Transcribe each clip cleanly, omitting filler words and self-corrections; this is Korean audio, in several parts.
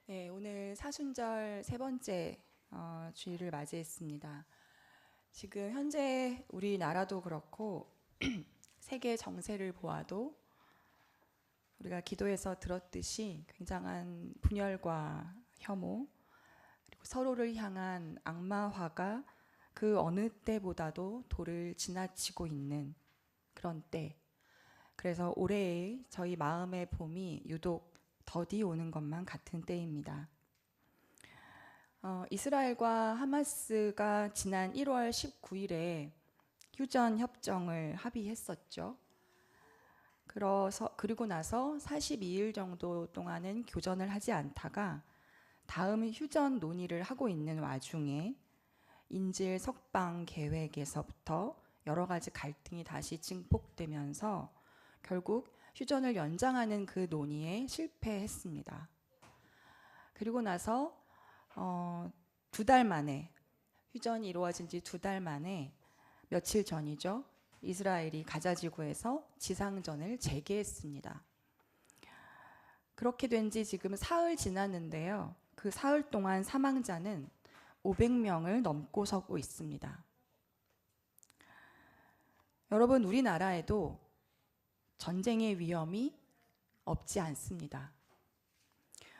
네, 오늘 사순절 세 번째 주일을 맞이했습니다. 지금 현재 우리나라도 그렇고 세계 정세를 보아도 우리가 기도에서 들었듯이 굉장한 분열과 혐오 그리고 서로를 향한 악마화가 그 어느 때보다도 도를 지나치고 있는 그런 때. 그래서 올해의 저희 마음의 봄이 유독 더디 오는 것만 같은 때입니다. 이스라엘과 하마스가 지난 1월 19일에 휴전 협정을 합의했었죠. 그리고 나서 42일 정도 동안은 교전을 하지 않다가 다음 휴전 논의를 하고 있는 와중에 인질 석방 계획에서부터 여러 가지 갈등이 다시 증폭되면서 결국 휴전을 연장하는 그 논의에 실패했습니다. 그리고 나서 2달 만에 휴전이 이루어진 지 2달 만에 며칠 전이죠. 이스라엘이 가자지구에서 지상전을 재개했습니다. 그렇게 된 지 지금 사흘 지났는데요. 그 사흘 동안 사망자는 500명을 넘고서고 있습니다. 여러분, 우리나라에도 전쟁의 위험이 없지 않습니다.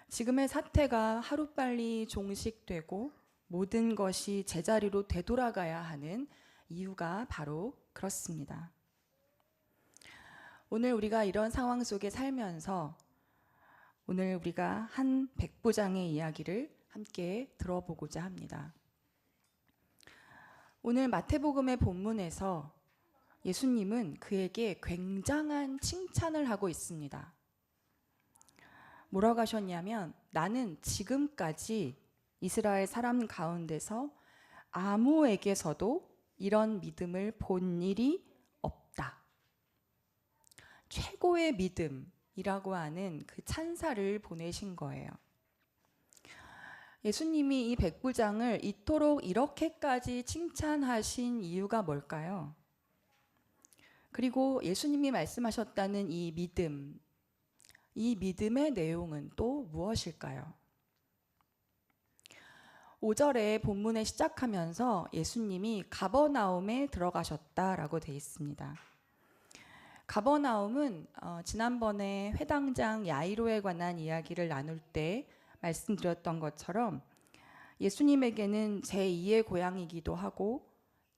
지금의 사태가 하루빨리 종식되고 모든 것이 제자리로 되돌아가야 하는 이유가 바로 그렇습니다. 오늘 우리가 이런 상황 속에 살면서 오늘 우리가 한 백부장의 이야기를 함께 들어보고자 합니다. 오늘 마태복음의 본문에서 예수님은 그에게 굉장한 칭찬을 하고 있습니다. 뭐라고 하셨냐면, 나는 지금까지 이스라엘 사람 가운데서 아무에게서도 이런 믿음을 본 일이 없다. 최고의 믿음이라고 하는 그 찬사를 보내신 거예요. 예수님이 이 백부장을 이토록 이렇게까지 칭찬하신 이유가 뭘까요? 그리고 예수님이 말씀하셨다는 이 믿음의 내용은 또 무엇일까요? 5절에 본문에 시작하면서 예수님이 가버나움에 들어가셨다라고 되어 있습니다. 가버나움은 지난번에 회당장 야이로에 관한 이야기를 나눌 때 말씀드렸던 것처럼 예수님에게는 제2의 고향이기도 하고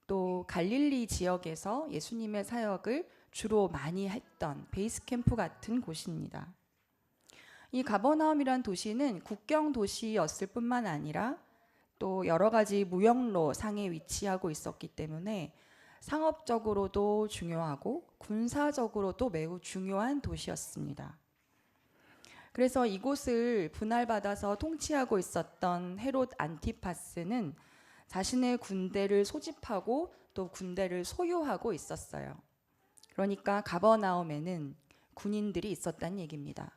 또 갈릴리 지역에서 예수님의 사역을 주로 많이 했던 베이스 캠프 같은 곳입니다. 이 가버나움이란 도시는 국경 도시였을 뿐만 아니라 또 여러 가지 무역로 상에 위치하고 있었기 때문에 상업적으로도 중요하고 군사적으로도 매우 중요한 도시였습니다. 그래서 이곳을 분할받아서 통치하고 있었던 헤롯 안티파스는 자신의 군대를 소집하고 또 군대를 소유하고 있었어요. 그러니까 가버나움에는 군인들이 있었다는 얘기입니다.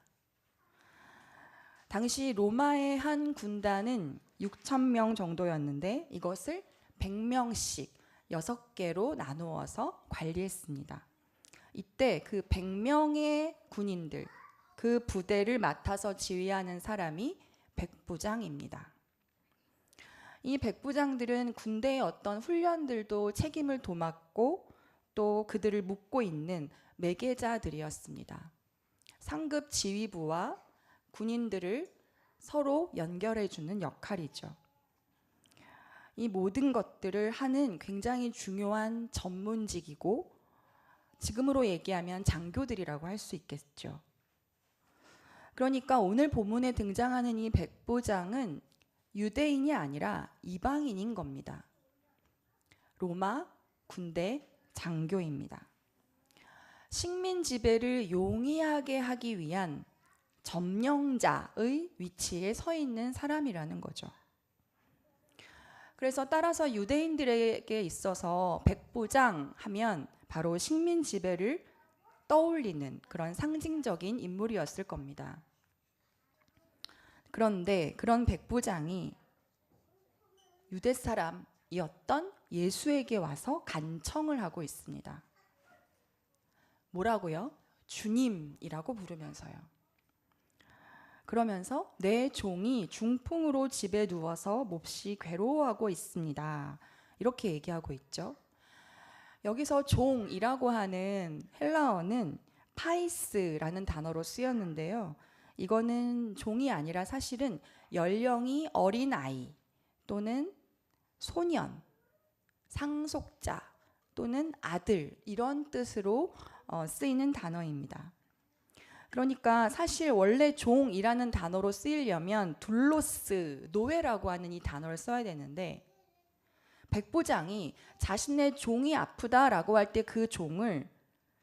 당시 로마의 한 군단은 6,000명 정도였는데 이것을 100명씩 6개로 나누어서 관리했습니다. 이때 그 100명의 군인들, 그 부대를 맡아서 지휘하는 사람이 백부장입니다. 이 백부장들은 군대의 어떤 훈련들도 책임을 도맡고 또 그들을 묶고 있는 매개자들이었습니다. 상급 지휘부와 군인들을 서로 연결해주는 역할이죠. 이 모든 것들을 하는 굉장히 중요한 전문직이고 지금으로 얘기하면 장교들이라고 할 수 있겠죠. 그러니까 오늘 본문에 등장하는 이 백부장은 유대인이 아니라 이방인인 겁니다. 로마 군대 장교입니다. 식민 지배를 용이하게 하기 위한 점령자의 위치에 서 있는 사람이라는 거죠. 그래서 따라서 유대인들에게 있어서 백부장 하면 바로 식민 지배를 떠올리는 그런 상징적인 인물이었을 겁니다. 그런데 그런 백부장이 유대 사람이었던 예수에게 와서 간청을 하고 있습니다. 뭐라고요? 주님이라고 부르면서요. 그러면서 내 종이 중풍으로 집에 누워서 몹시 괴로워하고 있습니다. 이렇게 얘기하고 있죠. 여기서 종이라고 하는 헬라어는 파이스라는 단어로 쓰였는데요. 이거는 종이 아니라 사실은 연령이 어린 아이 또는 소년, 상속자 또는 아들 이런 뜻으로 쓰이는 단어입니다. 그러니까 사실 원래 종이라는 단어로 쓰이려면 둘로스, 노예라고 하는 이 단어를 써야 되는데 백부장이 자신의 종이 아프다라고 할 때 그 종을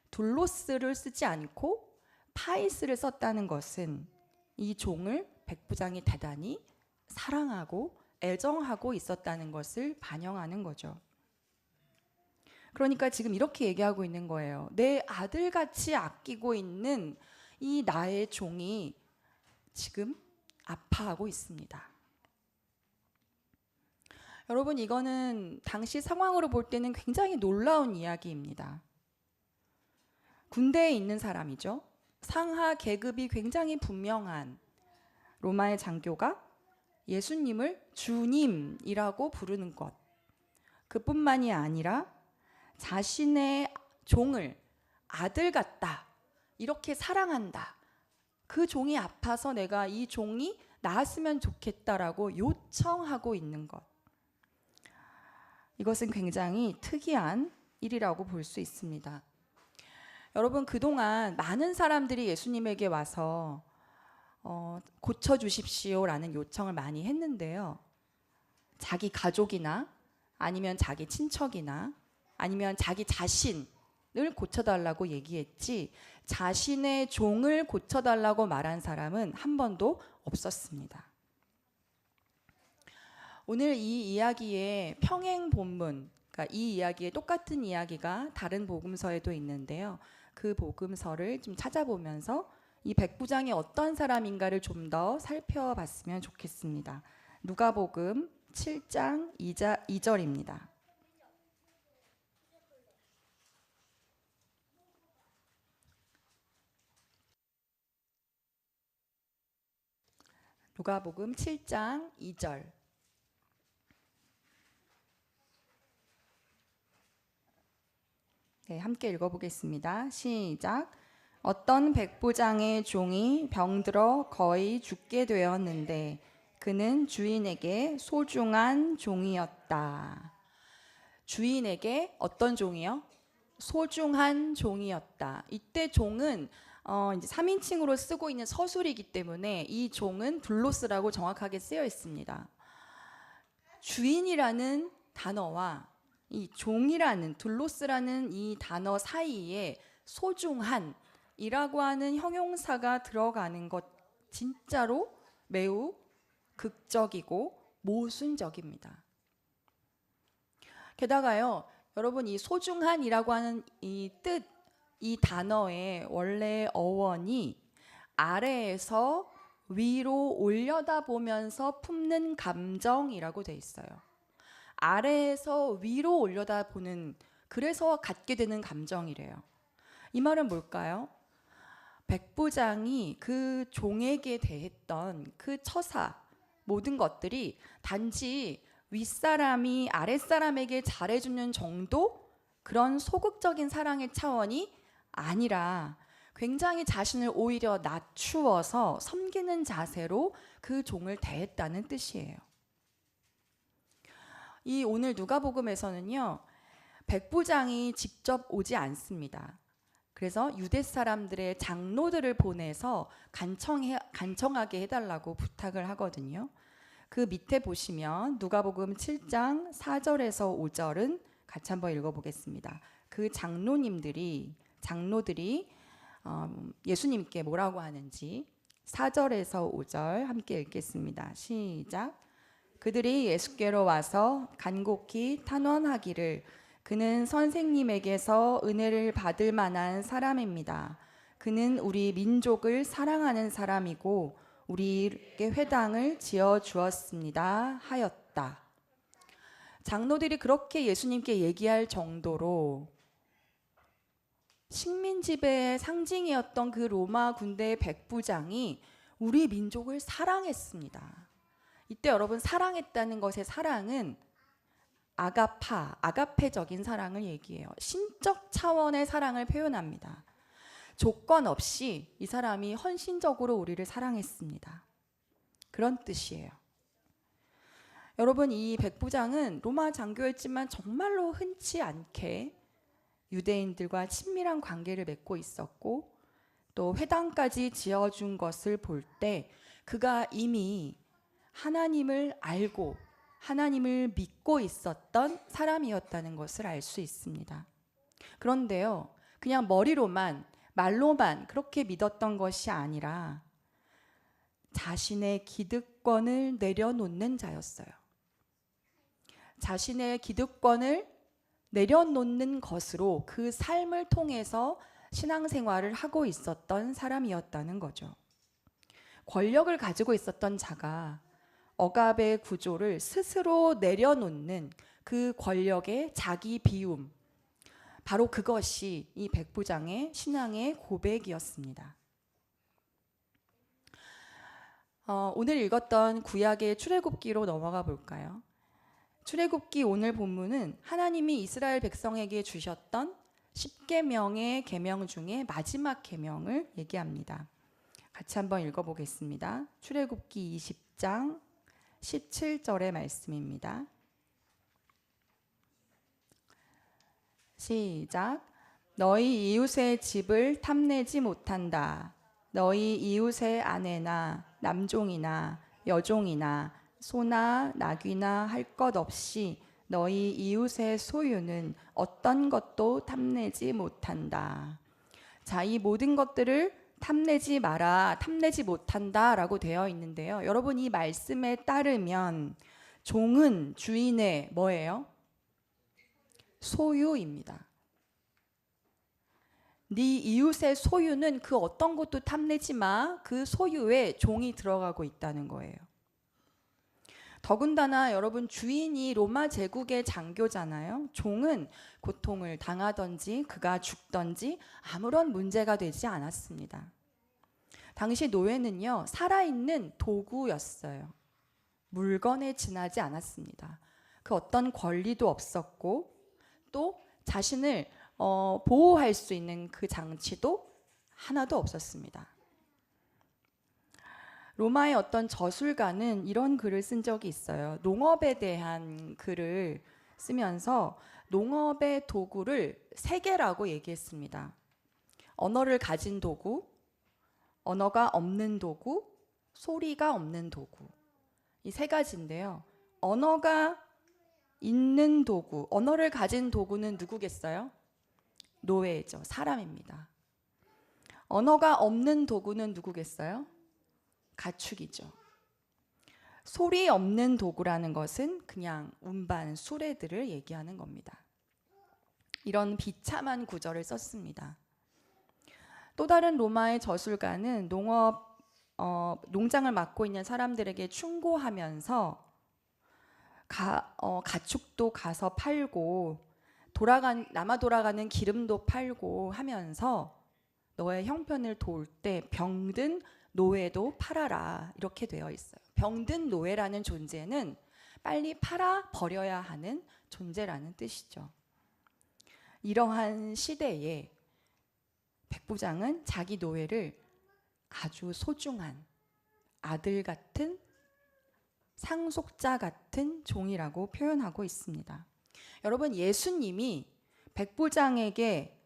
둘로스를 쓰지 않고 파이스를 썼다는 것은 이 종을 백부장이 대단히 사랑하고 애정하고 있었다는 것을 반영하는 거죠. 그러니까 지금 이렇게 얘기하고 있는 거예요. 내 아들같이 아끼고 있는 이 나의 종이 지금 아파하고 있습니다. 여러분, 이거는 당시 상황으로 볼 때는 굉장히 놀라운 이야기입니다. 군대에 있는 사람이죠. 상하 계급이 굉장히 분명한 로마의 장교가 예수님을 주님이라고 부르는 것. 그뿐만이 아니라 자신의 종을 아들 같다. 이렇게 사랑한다. 그 종이 아파서 내가 이 종이 나았으면 좋겠다라고 요청하고 있는 것. 이것은 굉장히 특이한 일이라고 볼 수 있습니다. 여러분, 그동안 많은 사람들이 예수님에게 와서 고쳐주십시오라는 요청을 많이 했는데요. 자기 가족이나 아니면 자기 친척이나 아니면 자기 자신을 고쳐달라고 얘기했지 자신의 종을 고쳐달라고 말한 사람은 한 번도 없었습니다. 오늘 이 이야기의 평행 본문, 그러니까 이 이야기의 똑같은 이야기가 다른 복음서에도 있는데요. 그 복음서를 좀 찾아보면서 이 백부장이 어떤 사람인가를 좀 더 살펴봤으면 좋겠습니다. 누가복음 7장 2절입니다. 누가복음 7장 2절. 네, 함께 읽어보겠습니다. 시작. 어떤 백부장의 종이 병들어 거의 죽게 되었는데 그는 주인에게 소중한 종이었다. 주인에게 어떤 종이요? 소중한 종이었다. 이때 종은 이제 3인칭으로 쓰고 있는 서술이기 때문에 이 종은 둘로스라고 정확하게 쓰여 있습니다. 주인이라는 단어와 이 종이라는 둘로스라는 이 단어 사이에 소중한이라고 하는 형용사가 들어가는 것 진짜로 매우 극적이고 모순적입니다. 게다가요, 여러분 이 소중한이라고 하는 이 뜻, 이 단어의 원래 어원이 아래에서 위로 올려다보면서 품는 감정이라고 돼 있어요. 아래에서 위로 올려다보는, 그래서 갖게 되는 감정이래요. 이 말은 뭘까요? 백부장이 그 종에게 대했던 그 처사, 모든 것들이 단지 윗사람이 아랫사람에게 잘해주는 정도? 그런 소극적인 사랑의 차원이 아니라 굉장히 자신을 오히려 낮추어서 섬기는 자세로 그 종을 대했다는 뜻이에요. 이 오늘 누가복음에서는요, 백부장이 직접 오지 않습니다. 그래서 유대 사람들의 장로들을 보내서 간청하게 해달라고 부탁을 하거든요. 그 밑에 보시면 누가복음 7장 4절에서 5절은 같이 한번 읽어보겠습니다. 그 장로들이 예수님께 뭐라고 하는지 4절에서 5절 함께 읽겠습니다. 시작. 그들이 예수께로 와서 간곡히 탄원하기를 그는 선생님에게서 은혜를 받을 만한 사람입니다. 그는 우리 민족을 사랑하는 사람이고 우리에게 회당을 지어 주었습니다 하였다. 장로들이 그렇게 예수님께 얘기할 정도로 식민 지배의 상징이었던 그 로마 군대의 백부장이 우리 민족을 사랑했습니다. 이때 여러분 사랑했다는 것의 사랑은 아가페적인 사랑을 얘기해요. 신적 차원의 사랑을 표현합니다. 조건 없이 이 사람이 헌신적으로 우리를 사랑했습니다. 그런 뜻이에요. 여러분, 이 백부장은 로마 장교였지만 정말로 흔치 않게 유대인들과 친밀한 관계를 맺고 있었고 또 회당까지 지어준 것을 볼 때 그가 이미 하나님을 알고 하나님을 믿고 있었던 사람이었다는 것을 알 수 있습니다. 그런데요, 그냥 머리로만 말로만 그렇게 믿었던 것이 아니라 자신의 기득권을 내려놓는 자였어요. 자신의 기득권을 내려놓는 것으로 그 삶을 통해서 신앙생활을 하고 있었던 사람이었다는 거죠. 권력을 가지고 있었던 자가 억압의 구조를 스스로 내려놓는 그 권력의 자기 비움, 바로 그것이 이 백부장의 신앙의 고백이었습니다. 오늘 읽었던 구약의 출애굽기로 넘어가 볼까요? 출애굽기 오늘 본문은 하나님이 이스라엘 백성에게 주셨던 10계명의 계명 중에 마지막 계명을 얘기합니다. 같이 한번 읽어보겠습니다. 출애굽기 20장 17절의 말씀입니다. 시작. 너희 이웃의 집을 탐내지 못한다. 너희 이웃의 아내나 남종이나 여종이나 소나 나귀나 할 것 없이 너희 이웃의 소유는 어떤 것도 탐내지 못한다. 자, 이 모든 것들을 탐내지 마라, 탐내지 못한다 라고 되어 있는데요. 여러분, 이 말씀에 따르면 종은 주인의 뭐예요? 소유입니다. 네 이웃의 소유는 그 어떤 것도 탐내지 마. 그 소유에 종이 들어가고 있다는 거예요. 더군다나 여러분, 주인이 로마 제국의 장교잖아요. 종은 고통을 당하든지 그가 죽든지 아무런 문제가 되지 않았습니다. 당시 노예는요, 살아있는 도구였어요. 물건에 지나지 않았습니다. 그 어떤 권리도 없었고 또 자신을 보호할 수 있는 그 장치도 하나도 없었습니다. 로마의 어떤 저술가는 이런 글을 쓴 적이 있어요. 농업에 대한 글을 쓰면서 농업의 도구를 세 개라고 얘기했습니다. 언어를 가진 도구, 언어가 없는 도구, 소리가 없는 도구. 이 세 가지인데요. 언어가 있는 도구, 언어를 가진 도구는 누구겠어요? 노예죠. 사람입니다. 언어가 없는 도구는 누구겠어요? 가축이죠. 소리 없는 도구라는 것은 그냥 운반, 수레들을 얘기하는 겁니다. 이런 비참한 구절을 썼습니다. 또 다른 로마의 저술가는 농장을 맡고 있는 사람들에게 충고하면서 가축도 가서 팔고 남아 돌아가는 기름도 팔고 하면서 너의 형편을 도울 때 병든 노예도 팔아라, 이렇게 되어 있어요. 병든 노예라는 존재는 빨리 팔아 버려야 하는 존재라는 뜻이죠. 이러한 시대에 백부장은 자기 노예를 아주 소중한 아들 같은 상속자 같은 종이라고 표현하고 있습니다. 여러분, 예수님이 백부장에게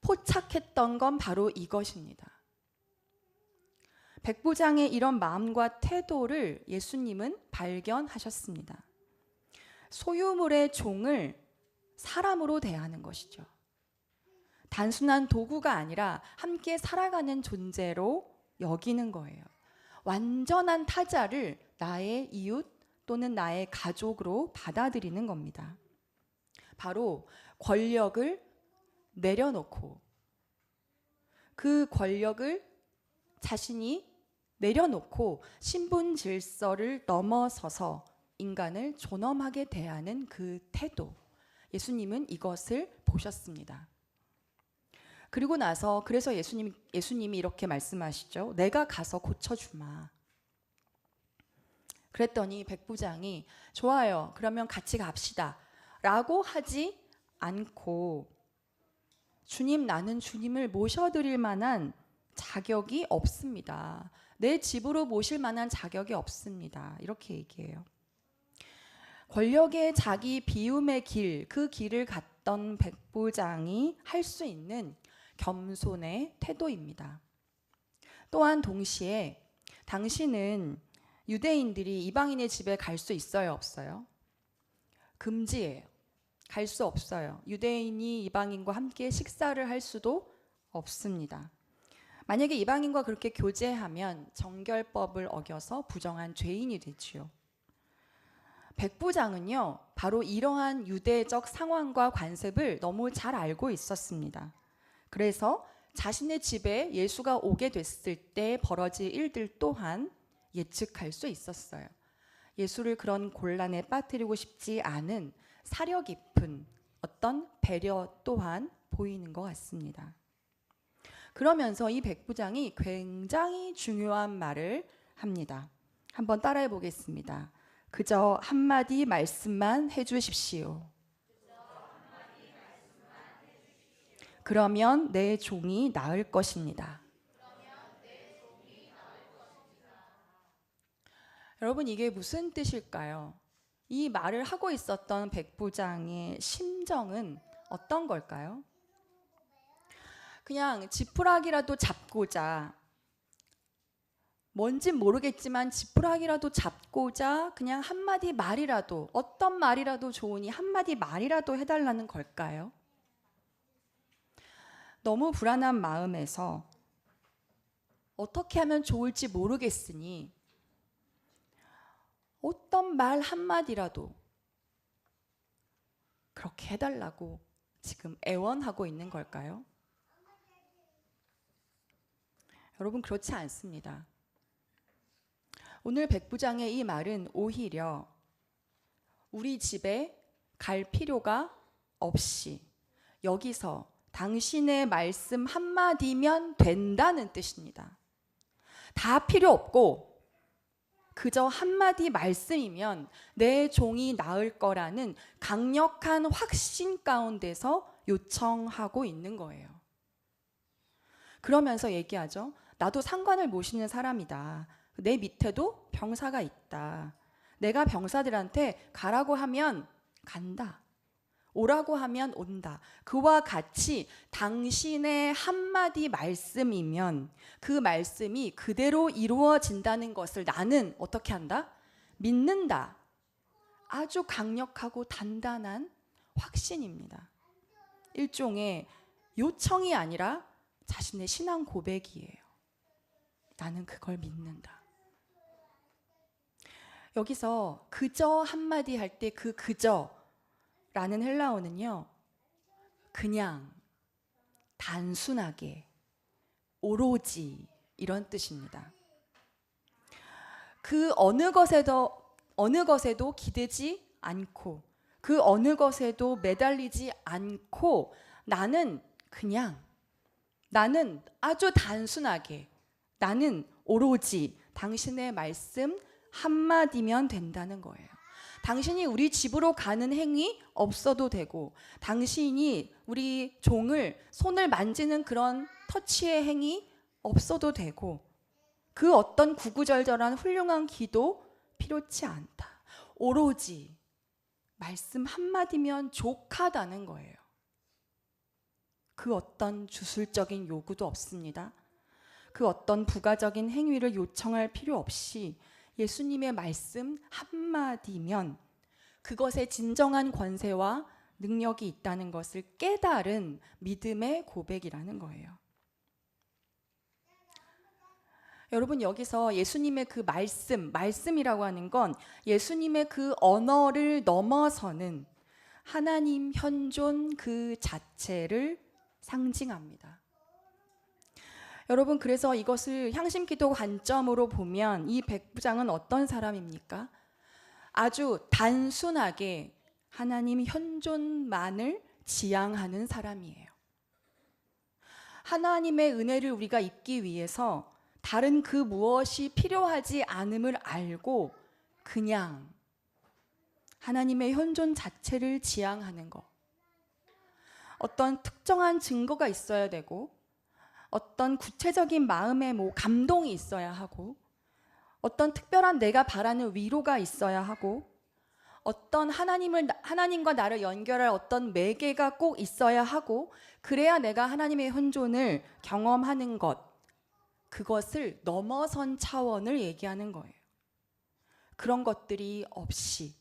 포착했던 건 바로 이것입니다. 백부장의 이런 마음과 태도를 예수님은 발견하셨습니다. 소유물의 종을 사람으로 대하는 것이죠. 단순한 도구가 아니라 함께 살아가는 존재로 여기는 거예요. 완전한 타자를 나의 이웃 또는 나의 가족으로 받아들이는 겁니다. 바로 권력을 내려놓고 그 권력을 자신이 내려놓고 신분 질서를 넘어서서 인간을 존엄하게 대하는 그 태도, 예수님은 이것을 보셨습니다. 그리고 나서 그래서 예수님이 이렇게 말씀하시죠. 내가 가서 고쳐주마. 그랬더니 백부장이 좋아요. 그러면 같이 갑시다. 라고 하지 않고 주님, 나는 주님을 모셔드릴 만한 자격이 없습니다. 내 집으로 모실 만한 자격이 없습니다. 이렇게 얘기해요. 권력의 자기 비움의 길, 그 길을 갔던 백부장이 할 수 있는 겸손의 태도입니다. 또한 동시에 당신은 유대인들이 이방인의 집에 갈 수 있어요, 없어요? 금지예요. 갈 수 없어요. 유대인이 이방인과 함께 식사를 할 수도 없습니다. 만약에 이방인과 그렇게 교제하면 정결법을 어겨서 부정한 죄인이 되지요. 백부장은요, 바로 이러한 유대적 상황과 관습을 너무 잘 알고 있었습니다. 그래서 자신의 집에 예수가 오게 됐을 때 벌어질 일들 또한 예측할 수 있었어요. 예수를 그런 곤란에 빠뜨리고 싶지 않은 사려 깊은 어떤 배려 또한 보이는 것 같습니다. 그러면서 이 백부장이 굉장히 중요한 말을 합니다. 한번 따라해 보겠습니다. 그저 한마디 말씀만 해주십시오. 그러면 내 종이 나을 것입니다. 여러분, 이게 무슨 뜻일까요? 이 말을 하고 있었던 백부장의 심정은 어떤 걸까요? 그냥 지푸라기라도 잡고자, 뭔진 모르겠지만 지푸라기라도 잡고자 그냥 한마디 말이라도, 어떤 말이라도 좋으니 한마디 말이라도 해달라는 걸까요? 너무 불안한 마음에서 어떻게 하면 좋을지 모르겠으니 어떤 말 한마디라도 그렇게 해달라고 지금 애원하고 있는 걸까요? 여러분, 그렇지 않습니다. 오늘 백부장의 이 말은 오히려 우리 집에 갈 필요가 없이 여기서 당신의 말씀 한마디면 된다는 뜻입니다. 다 필요 없고 그저 한마디 말씀이면 내 종이 나을 거라는 강력한 확신 가운데서 요청하고 있는 거예요. 그러면서 얘기하죠. 나도 상관을 모시는 사람이다. 내 밑에도 병사가 있다. 내가 병사들한테 가라고 하면 간다. 오라고 하면 온다. 그와 같이 당신의 한마디 말씀이면 그 말씀이 그대로 이루어진다는 것을 나는 어떻게 한다? 믿는다. 아주 강력하고 단단한 확신입니다. 일종의 요청이 아니라 자신의 신앙 고백이에요. 나는 그걸 믿는다. 여기서 그저 한마디 할 때 그 그저 라는 헬라어는요, 그냥, 단순하게, 오로지 이런 뜻입니다. 그 어느 것에도 기대지 않고 그 어느 것에도 매달리지 않고 나는 그냥, 나는 아주 단순하게, 나는 오로지 당신의 말씀 한마디면 된다는 거예요. 당신이 우리 집으로 가는 행위 없어도 되고, 당신이 우리 종을 손을 만지는 그런 터치의 행위 없어도 되고, 그 어떤 구구절절한 훌륭한 기도 필요치 않다. 오로지 말씀 한마디면 족하다는 거예요. 그 어떤 주술적인 요구도 없습니다. 그 어떤 부가적인 행위를 요청할 필요 없이 예수님의 말씀 한마디면 그것에 진정한 권세와 능력이 있다는 것을 깨달은 믿음의 고백이라는 거예요. 여러분, 여기서 예수님의 그 말씀이라고 하는 건 예수님의 그 언어를 넘어서는 하나님 현존 그 자체를 상징합니다. 여러분, 그래서 이것을 향심기도 관점으로 보면 이 백부장은 어떤 사람입니까? 아주 단순하게 하나님 현존만을 지향하는 사람이에요. 하나님의 은혜를 우리가 입기 위해서 다른 그 무엇이 필요하지 않음을 알고 그냥 하나님의 현존 자체를 지향하는 것. 어떤 특정한 증거가 있어야 되고, 어떤 구체적인 마음의 감동이 있어야 하고, 어떤 특별한 내가 바라는 위로가 있어야 하고, 어떤 하나님과 나를 연결할 어떤 매개가 꼭 있어야 하고, 그래야 내가 하나님의 현존을 경험하는 것, 그것을 넘어선 차원을 얘기하는 거예요. 그런 것들이 없이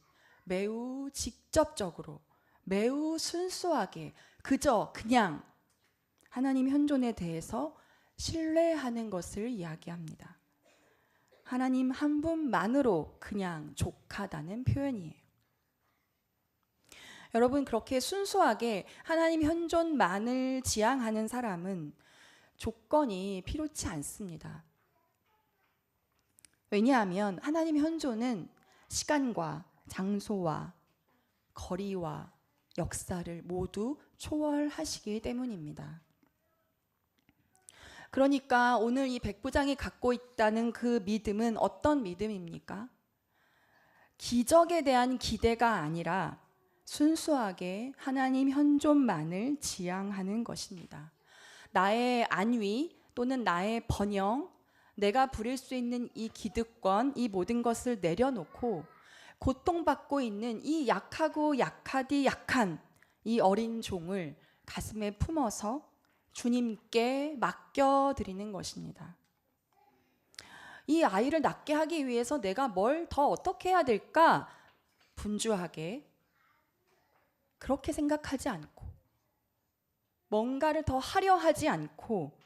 매우 직접적으로, 매우 순수하게 그냥 하나님 현존에 대해서 신뢰하는 것을 이야기합니다. 하나님 한 분만으로 그냥 족하다는 표현이에요. 여러분, 그렇게 순수하게 하나님 현존만을 지향하는 사람은 조건이 필요치 않습니다. 왜냐하면 하나님 현존은 시간과 장소와 거리와 역사를 모두 초월하시기 때문입니다. 그러니까 오늘 이 백부장이 갖고 있다는 그 믿음은 어떤 믿음입니까? 기적에 대한 기대가 아니라 순수하게 하나님 현존만을 지향하는 것입니다. 나의 안위 또는 나의 번영, 내가 부릴 수 있는 이 기득권, 이 모든 것을 내려놓고 고통받고 있는 이 약하고 약하디 약한 이 어린 종을 가슴에 품어서 주님께 맡겨드리는 것입니다. 이 아이를 낫게 하기 위해서 내가 뭘 더 어떻게 해야 될까? 분주하게 그렇게 생각하지 않고, 뭔가를 더 하려 하지 않고,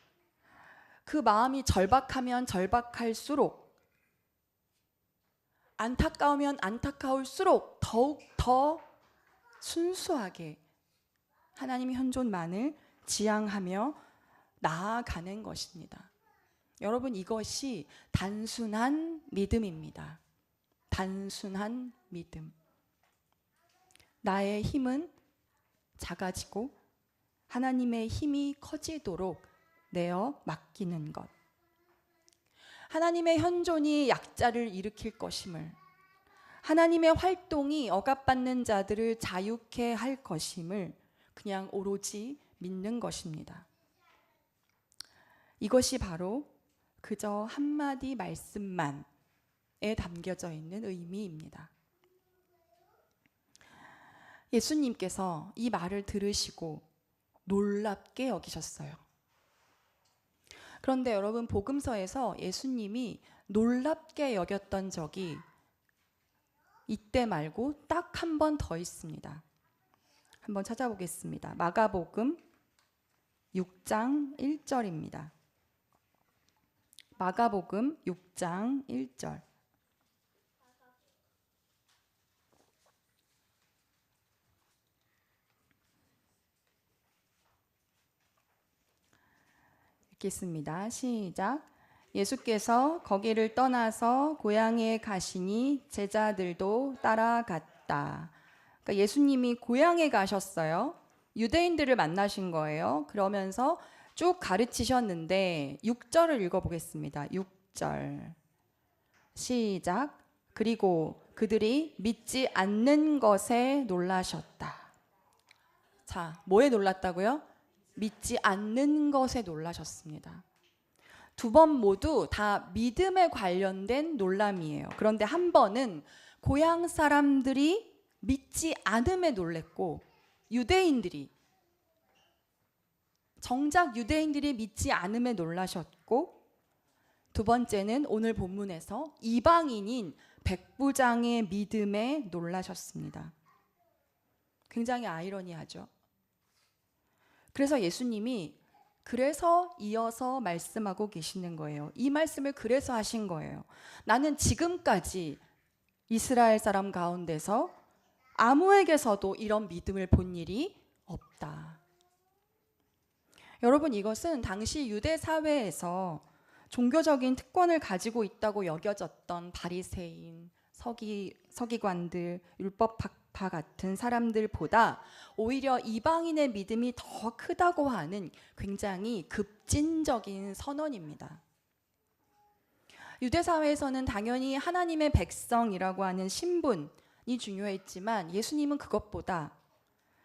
그 마음이 절박하면 절박할수록, 안타까우면 안타까울수록 더욱 더 순수하게 하나님의 현존만을 지향하며 나아가는 것입니다. 여러분, 이것이 단순한 믿음입니다. 단순한 믿음. 나의 힘은 작아지고 하나님의 힘이 커지도록 내어 맡기는 것. 하나님의 현존이 약자를 일으킬 것임을, 하나님의 활동이 억압받는 자들을 자유케 할 것임을 그냥 오로지 믿는 것입니다. 이것이 바로 그저 한마디 말씀만에 담겨져 있는 의미입니다. 예수님께서 이 말을 들으시고 놀랍게 여기셨어요. 그런데 여러분, 복음서에서 예수님이 놀랍게 여겼던 적이 이때 말고 딱 한 번 더 있습니다. 한번 찾아보겠습니다. 마가복음 6장 1절입니다. 마가복음 6장 1절. 읽겠습니다. 시작. 예수께서 거기를 떠나서 고향에 가시니 제자들도 따라갔다. 그러니까 예수님이 고향에 가셨어요. 유대인들을 만나신 거예요. 그러면서 쭉 가르치셨는데 6절을 읽어보겠습니다. 6절. 시작. 그리고 그들이 믿지 않는 것에 놀라셨다. 자, 뭐에 놀랐다고요? 믿지 않는 것에 놀라셨습니다. 두 번 모두 다 믿음에 관련된 놀람이에요. 그런데 한 번은 고향 사람들이 믿지 않음에 놀랬고, 정작 유대인들이 믿지 않음에 놀라셨고, 두 번째는 오늘 본문에서 이방인인 백부장의 믿음에 놀라셨습니다. 굉장히 아이러니하죠. 그래서 예수님이 그래서 이어서 말씀하고 계시는 거예요. 이 말씀을 그래서 하신 거예요. 나는 지금까지 이스라엘 사람 가운데서 아무에게서도 이런 믿음을 본 일이 없다. 여러분, 이것은 당시 유대 사회에서 종교적인 특권을 가지고 있다고 여겨졌던 바리새인, 서기관들, 율법학 다 같은 사람들보다 오히려 이방인의 믿음이 더 크다고 하는 굉장히 급진적인 선언입니다. 유대 사회에서는 당연히 하나님의 백성이라고 하는 신분이 중요했지만 예수님은 그것보다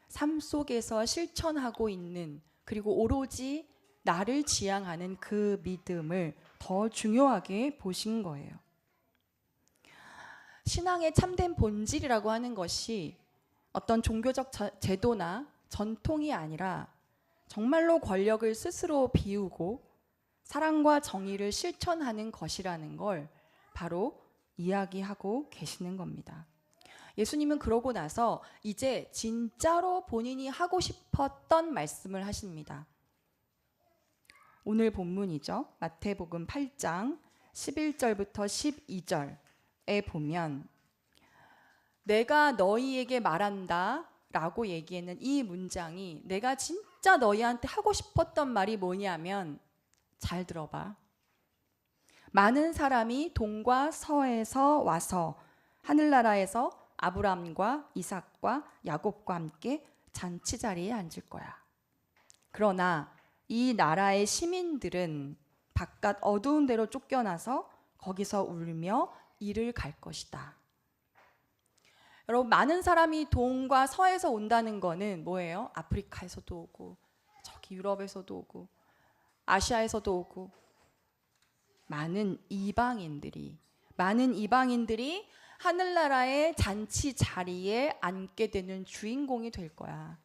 삶 속에서 실천하고 있는, 그리고 오로지 나를 지향하는 그 믿음을 더 중요하게 보신 거예요. 신앙의 참된 본질이라고 하는 것이 어떤 종교적 제도나 전통이 아니라 정말로 권력을 스스로 비우고 사랑과 정의를 실천하는 것이라는 걸 바로 이야기하고 계시는 겁니다. 예수님은 그러고 나서 이제 진짜로 본인이 하고 싶었던 말씀을 하십니다. 오늘 본문이죠. 마태복음 8장 11절부터 12절에 보면 내가 너희에게 말한다 라고 얘기했는 이 문장이 내가 진짜 너희한테 하고 싶었던 말이 뭐냐면, 잘 들어봐. 많은 사람이 동과 서에서 와서 하늘나라에서 아브라함과 이삭과 야곱과 함께 잔치 자리에 앉을 거야. 그러나 이 나라의 시민들은 바깥 어두운 데로 쫓겨나서 거기서 울며 이를 갈 것이다. 여러분, 많은 사람이 동과 서에서 온다는 거는 뭐예요? 아프리카에서도 오고, 저기 유럽에서도 오고, 아시아에서도 오고, 많은 이방인들이 하늘나라의 잔치 자리에 앉게 되는 주인공이 될 거야.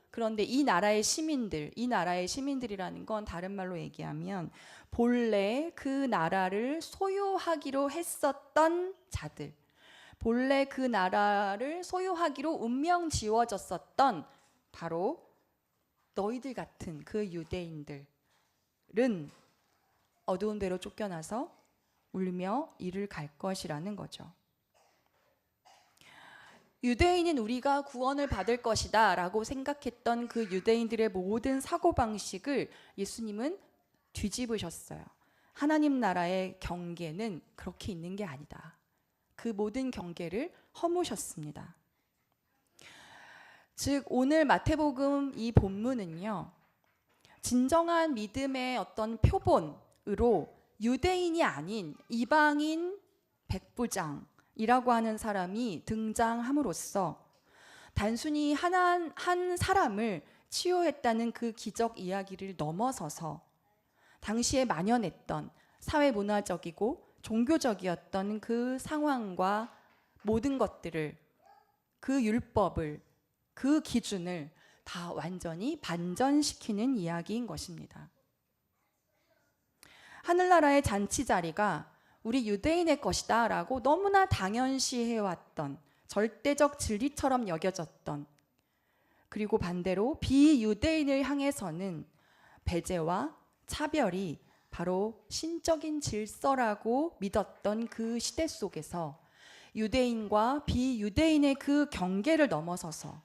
그런데 이 나라의 시민들이라는 건 다른 말로 얘기하면 본래 그 나라를 소유하기로 했었던 자들, 본래 그 나라를 소유하기로 운명 지어졌었던 바로 너희들 같은 그 유대인들은 어두운 데로 쫓겨나서 울며 이를 갈 것이라는 거죠. 유대인인 우리가 구원을 받을 것이다 라고 생각했던 그 유대인들의 모든 사고방식을 예수님은 뒤집으셨어요. 하나님 나라의 경계는 그렇게 있는 게 아니다. 그 모든 경계를 허무셨습니다. 즉 오늘 마태복음 이 본문은요, 진정한 믿음의 어떤 표본으로 유대인이 아닌 이방인 백부장이라고 하는 사람이 등장함으로써 단순히 한 사람을 치유했다는 그 기적 이야기를 넘어서서 당시에 만연했던 사회문화적이고 종교적이었던 그 상황과 모든 것들을, 그 율법을, 그 기준을 다 완전히 반전시키는 이야기인 것입니다. 하늘나라의 잔치 자리가 우리 유대인의 것이다 라고 너무나 당연시해왔던 절대적 진리처럼 여겨졌던, 그리고 반대로 비유대인을 향해서는 배제와 차별이 바로 신적인 질서라고 믿었던 그 시대 속에서 유대인과 비유대인의 그 경계를 넘어서서,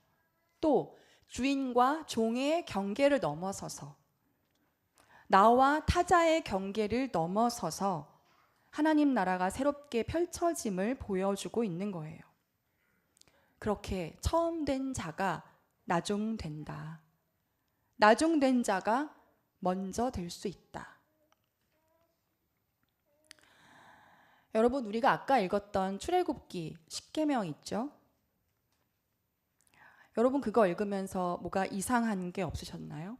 또 주인과 종의 경계를 넘어서서, 나와 타자의 경계를 넘어서서 하나님 나라가 새롭게 펼쳐짐을 보여주고 있는 거예요. 그렇게 처음 된 자가 나중된다. 나중된 자가 먼저 될 수 있다. 여러분, 우리가 아까 읽었던 출애굽기 10계명 있죠? 여러분 그거 읽으면서 뭐가 이상한 게 없으셨나요?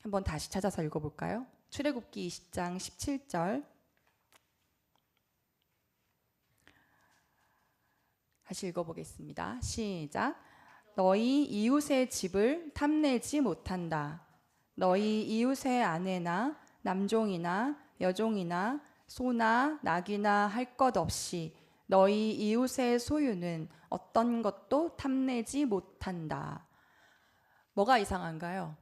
한번 다시 찾아서 읽어볼까요? 출애굽기 20장 17절 다시 읽어보겠습니다. 시작. 너희 이웃의 집을 탐내지 못한다. 너희 이웃의 아내나 남종이나 여종이나 소나 낙이나 할 것 없이 너희 이웃의 소유는 어떤 것도 탐내지 못한다. 뭐가 이상한가요?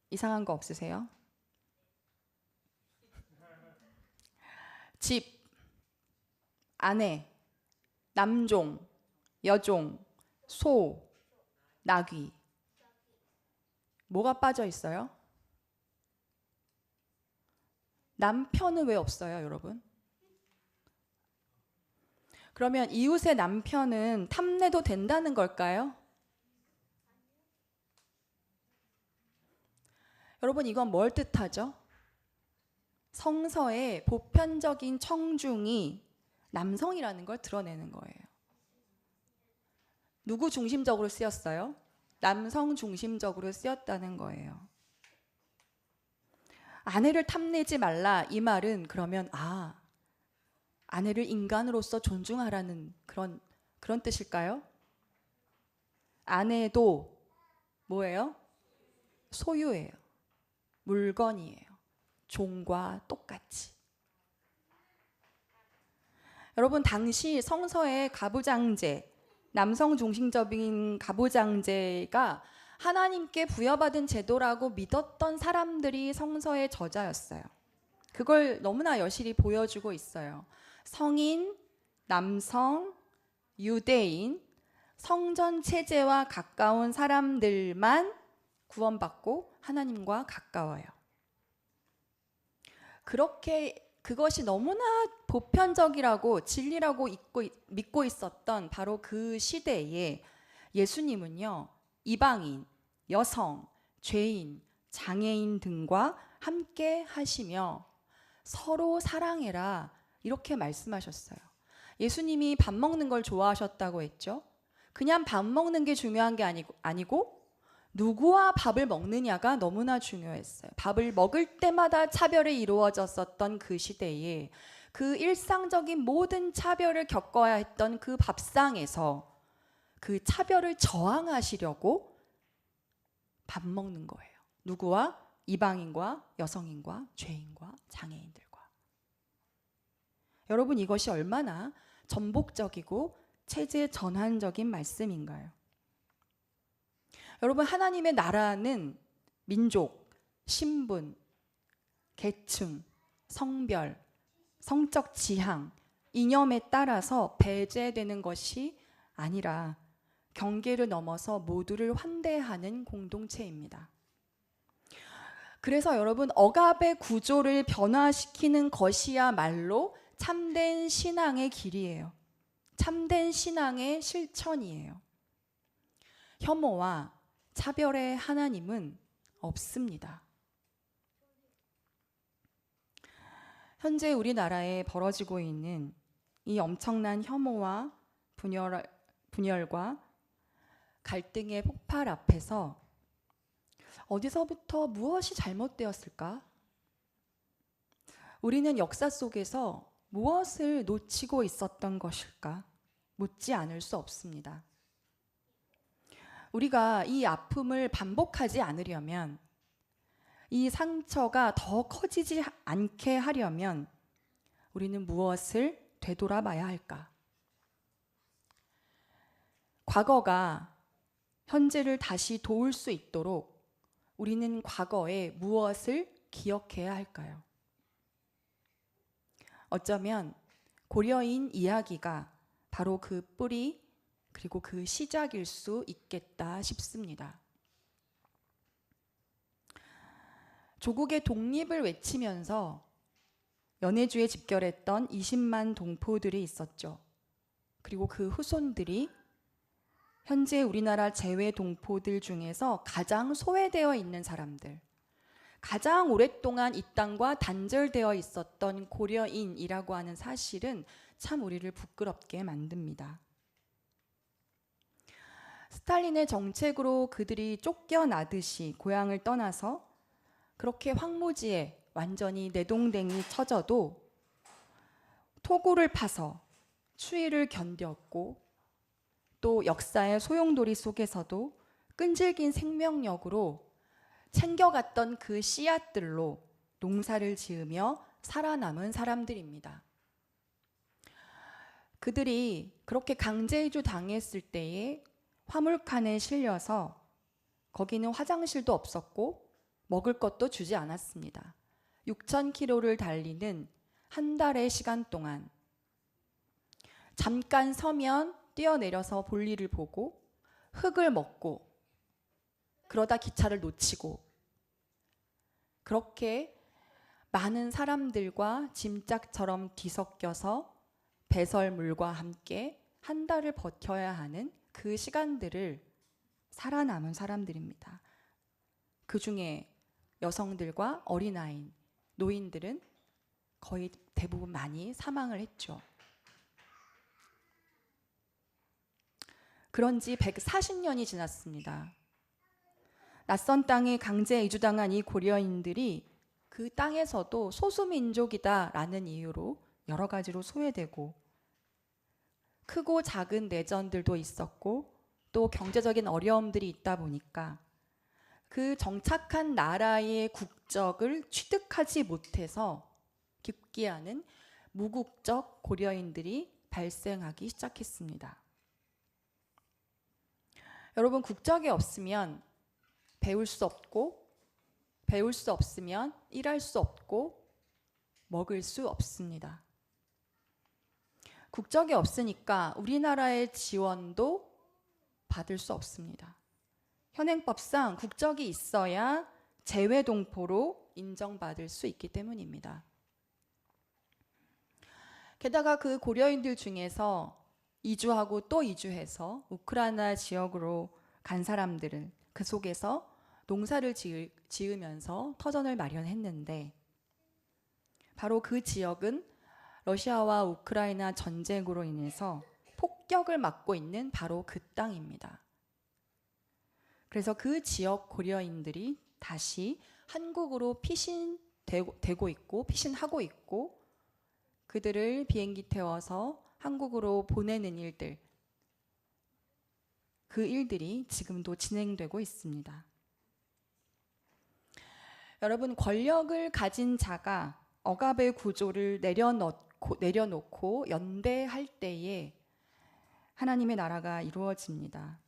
이상한 거 없으세요? 집, 아내, 남종, 여종, 소, 나귀. 뭐가 빠져 있어요? 남편은 왜 없어요, 여러분? 그러면 이웃의 남편은 탐내도 된다는 걸까요? 여러분, 이건 뭘 뜻하죠? 성서의 보편적인 청중이 남성이라는 걸 드러내는 거예요. 누구 중심적으로 쓰였어요? 남성 중심적으로 쓰였다는 거예요. 아내를 탐내지 말라, 이 말은 그러면 아내를 인간으로서 존중하라는 그런 뜻일까요? 아내도 뭐예요? 소유예요. 물건이에요. 종과 똑같이. 여러분, 당시 성서의 가부장제, 남성 중심적인 가부장제가 하나님께 부여받은 제도라고 믿었던 사람들이 성서의 저자였어요. 그걸 너무나 여실히 보여주고 있어요. 성인, 남성, 유대인, 성전 체제와 가까운 사람들만 구원받고 하나님과 가까워요. 그렇게 그것이 너무나 보편적이라고 진리라고 믿고 있었던 바로 그 시대에 예수님은요, 이방인, 여성, 죄인, 장애인 등과 함께 하시며 서로 사랑해라, 이렇게 말씀하셨어요. 예수님이 밥 먹는 걸 좋아하셨다고 했죠. 그냥 밥 먹는 게 중요한 게 아니고 누구와 밥을 먹느냐가 너무나 중요했어요. 밥을 먹을 때마다 차별이 이루어졌었던 그 시대에 그 일상적인 모든 차별을 겪어야 했던 그 밥상에서 그 차별을 저항하시려고 밥 먹는 거예요. 누구와? 이방인과 여성인과 죄인과 장애인들과. 여러분, 이것이 얼마나 전복적이고 체제 전환적인 말씀인가요? 여러분, 하나님의 나라는 민족, 신분, 계층, 성별, 성적 지향, 이념에 따라서 배제되는 것이 아니라 경계를 넘어서 모두를 환대하는 공동체입니다. 그래서 여러분, 억압의 구조를 변화시키는 것이야말로 참된 신앙의 길이에요. 참된 신앙의 실천이에요. 혐오와 차별의 하나님은 없습니다. 현재 우리나라에 벌어지고 있는 이 엄청난 혐오와 분열과 갈등의 폭발 앞에서 어디서부터 무엇이 잘못되었을까? 우리는 역사 속에서 무엇을 놓치고 있었던 것일까? 묻지 않을 수 없습니다. 우리가 이 아픔을 반복하지 않으려면, 이 상처가 더 커지지 않게 하려면 우리는 무엇을 되돌아봐야 할까? 과거가 현재를 다시 도울 수 있도록 우리는 과거에 무엇을 기억해야 할까요? 어쩌면 고려인 이야기가 바로 그 뿌리 그리고 그 시작일 수 있겠다 싶습니다. 조국의 독립을 외치면서 연해주에 집결했던 20만 동포들이 있었죠. 그리고 그 후손들이 현재 우리나라 재외 동포들 중에서 가장 소외되어 있는 사람들, 가장 오랫동안 이 땅과 단절되어 있었던 고려인이라고 하는 사실은 참 우리를 부끄럽게 만듭니다. 스탈린의 정책으로 그들이 쫓겨나듯이 고향을 떠나서 그렇게 황무지에 완전히 내동댕이 쳐져도 토구를 파서 추위를 견뎠고, 또 역사의 소용돌이 속에서도 끈질긴 생명력으로 챙겨갔던 그 씨앗들로 농사를 지으며 살아남은 사람들입니다. 그들이 그렇게 강제이주 당했을 때에 화물칸에 실려서 거기는 화장실도 없었고 먹을 것도 주지 않았습니다. 6,000km를 달리는 한 달의 시간 동안 잠깐 서면 뛰어내려서 볼일을 보고 흙을 먹고 그러다 기차를 놓치고, 그렇게 많은 사람들과 짐짝처럼 뒤섞여서 배설물과 함께 한 달을 버텨야 하는 그 시간들을 살아남은 사람들입니다. 그 중에 여성들과 어린아이, 노인들은 거의 대부분 많이 사망을 했죠. 그런 지 140년이 지났습니다. 낯선 땅에 강제 이주당한 이 고려인들이 그 땅에서도 소수민족이다라는 이유로 여러 가지로 소외되고 크고 작은 내전들도 있었고 또 경제적인 어려움들이 있다 보니까 그 정착한 나라의 국적을 취득하지 못해서 급기야는 무국적 고려인들이 발생하기 시작했습니다. 여러분, 국적이 없으면 배울 수 없고, 배울 수 없으면 일할 수 없고, 먹을 수 없습니다. 국적이 없으니까 우리나라의 지원도 받을 수 없습니다. 현행법상 국적이 있어야 재외동포로 인정받을 수 있기 때문입니다. 게다가 그 고려인들 중에서 이주하고 또 이주해서 우크라이나 지역으로 간 사람들은 그 속에서 농사를 지으면서 터전을 마련했는데 바로 그 지역은 러시아와 우크라이나 전쟁으로 인해서 폭격을 맞고 있는 바로 그 땅입니다. 그래서 그 지역 고려인들이 다시 한국으로 피신되고 있고 피신하고 있고 그들을 비행기 태워서 한국으로 보내는 일들, 그 일들이 지금도 진행되고 있습니다. 여러분, 권력을 가진 자가 억압의 구조를 내려놓고 연대할 때에 하나님의 나라가 이루어집니다.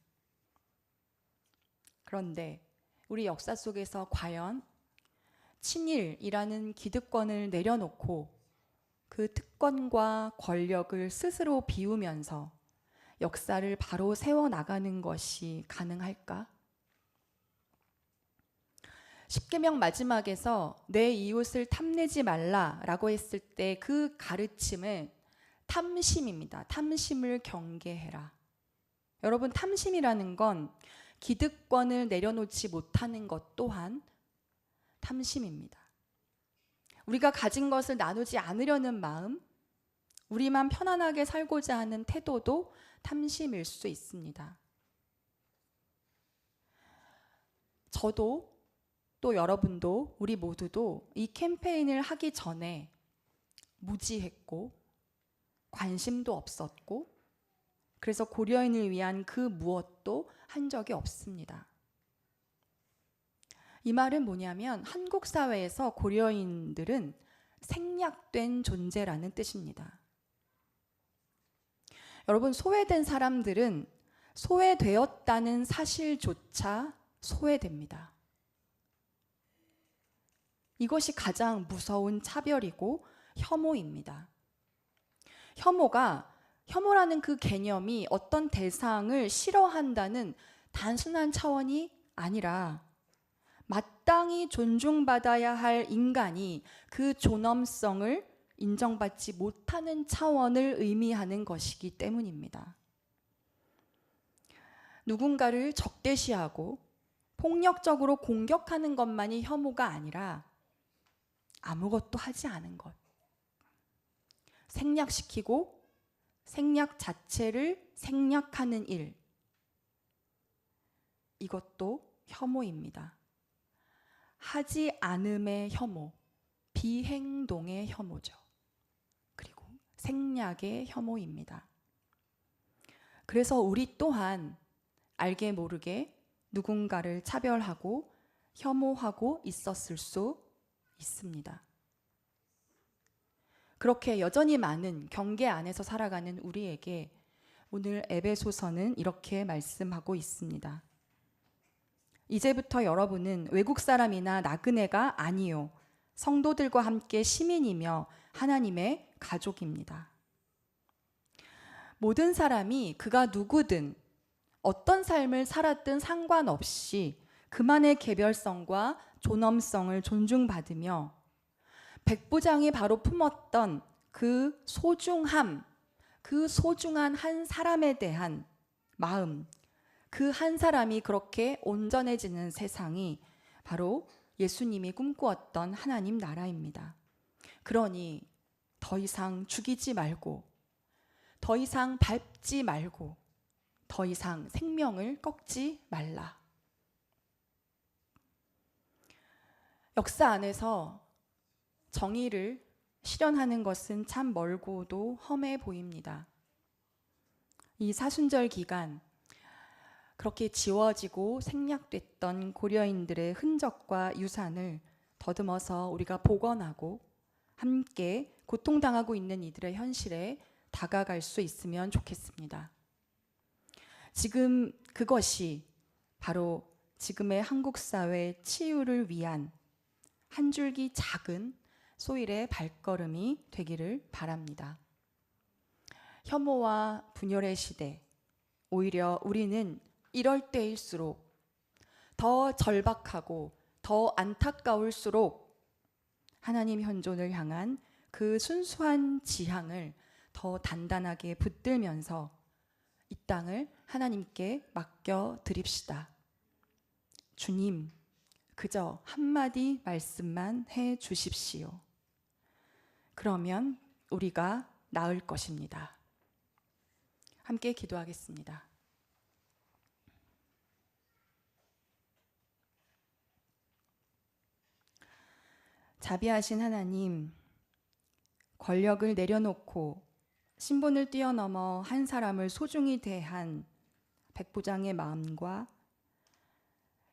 그런데 우리 역사 속에서 과연 친일이라는 기득권을 내려놓고 그 특권과 권력을 스스로 비우면서 역사를 바로 세워나가는 것이 가능할까? 십계명 마지막에서 내 이웃을 탐내지 말라라고 했을 때 그 가르침은 탐심입니다. 탐심을 경계해라. 여러분, 탐심이라는 건 기득권을 내려놓지 못하는 것 또한 탐심입니다. 우리가 가진 것을 나누지 않으려는 마음, 우리만 편안하게 살고자 하는 태도도 탐심일 수 있습니다. 저도 또 여러분도 우리 모두도 이 캠페인을 하기 전에 무지했고 관심도 없었고 그래서 고려인을 위한 그 무엇도 한 적이 없습니다. 이 말은 뭐냐면 한국 사회에서 고려인들은 생략된 존재라는 뜻입니다. 여러분, 소외된 사람들은 소외되었다는 사실조차 소외됩니다. 이것이 가장 무서운 차별이고 혐오입니다. 혐오라는 그 개념이 어떤 대상을 싫어한다는 단순한 차원이 아니라 마땅히 존중받아야 할 인간이 그 존엄성을 인정받지 못하는 차원을 의미하는 것이기 때문입니다. 누군가를 적대시하고 폭력적으로 공격하는 것만이 혐오가 아니라 아무것도 하지 않은 것, 생략시키고 생략 자체를 생략하는 일, 이것도 혐오입니다. 하지 않음의 혐오, 비행동의 혐오죠. 그리고 생략의 혐오입니다. 그래서 우리 또한 알게 모르게 누군가를 차별하고 혐오하고 있었을 수 있습니다. 그렇게 여전히 많은 경계 안에서 살아가는 우리에게 오늘 에베소서는 이렇게 말씀하고 있습니다. 이제부터 여러분은 외국 사람이나 나그네가 아니요 성도들과 함께 시민이며 하나님의 가족입니다. 모든 사람이 그가 누구든 어떤 삶을 살았든 상관없이 그만의 개별성과 존엄성을 존중받으며 백부장이 바로 품었던 그 소중함, 그 소중한 한 사람에 대한 마음, 그 한 사람이 그렇게 온전해지는 세상이 바로 예수님이 꿈꾸었던 하나님 나라입니다. 그러니 더 이상 죽이지 말고, 더 이상 밟지 말고, 더 이상 생명을 꺾지 말라. 역사 안에서 정의를 실현하는 것은 참 멀고도 험해 보입니다. 이 사순절 기간 그렇게 지워지고 생략됐던 고려인들의 흔적과 유산을 더듬어서 우리가 복원하고 함께 고통당하고 있는 이들의 현실에 다가갈 수 있으면 좋겠습니다. 지금 그것이 바로 지금의 한국 사회 치유를 위한 한 줄기 작은 소일의 발걸음이 되기를 바랍니다. 혐오와 분열의 시대, 오히려 우리는 이럴 때일수록 더 절박하고 더 안타까울수록 하나님 현존을 향한 그 순수한 지향을 더 단단하게 붙들면서 이 땅을 하나님께 맡겨 드립시다. 주님, 그저 한마디 말씀만 해 주십시오. 그러면 우리가 나을 것입니다. 함께 기도하겠습니다. 자비하신 하나님, 권력을 내려놓고 신분을 뛰어넘어 한 사람을 소중히 대한 백부장의 마음과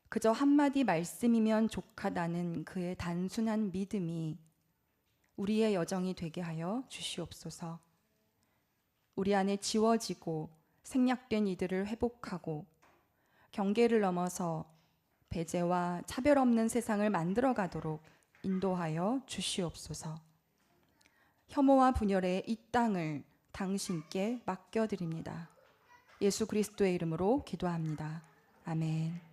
그저 한마디 말씀이면 족하다는 그의 단순한 믿음이 우리의 여정이 되게 하여 주시옵소서. 우리 안에 지워지고 생략된 이들을 회복하고 경계를 넘어서 배제와 차별 없는 세상을 만들어 가도록 인도하여 주시옵소서. 혐오와 분열의 이 땅을 당신께 맡겨드립니다. 예수 그리스도의 이름으로 기도합니다. 아멘.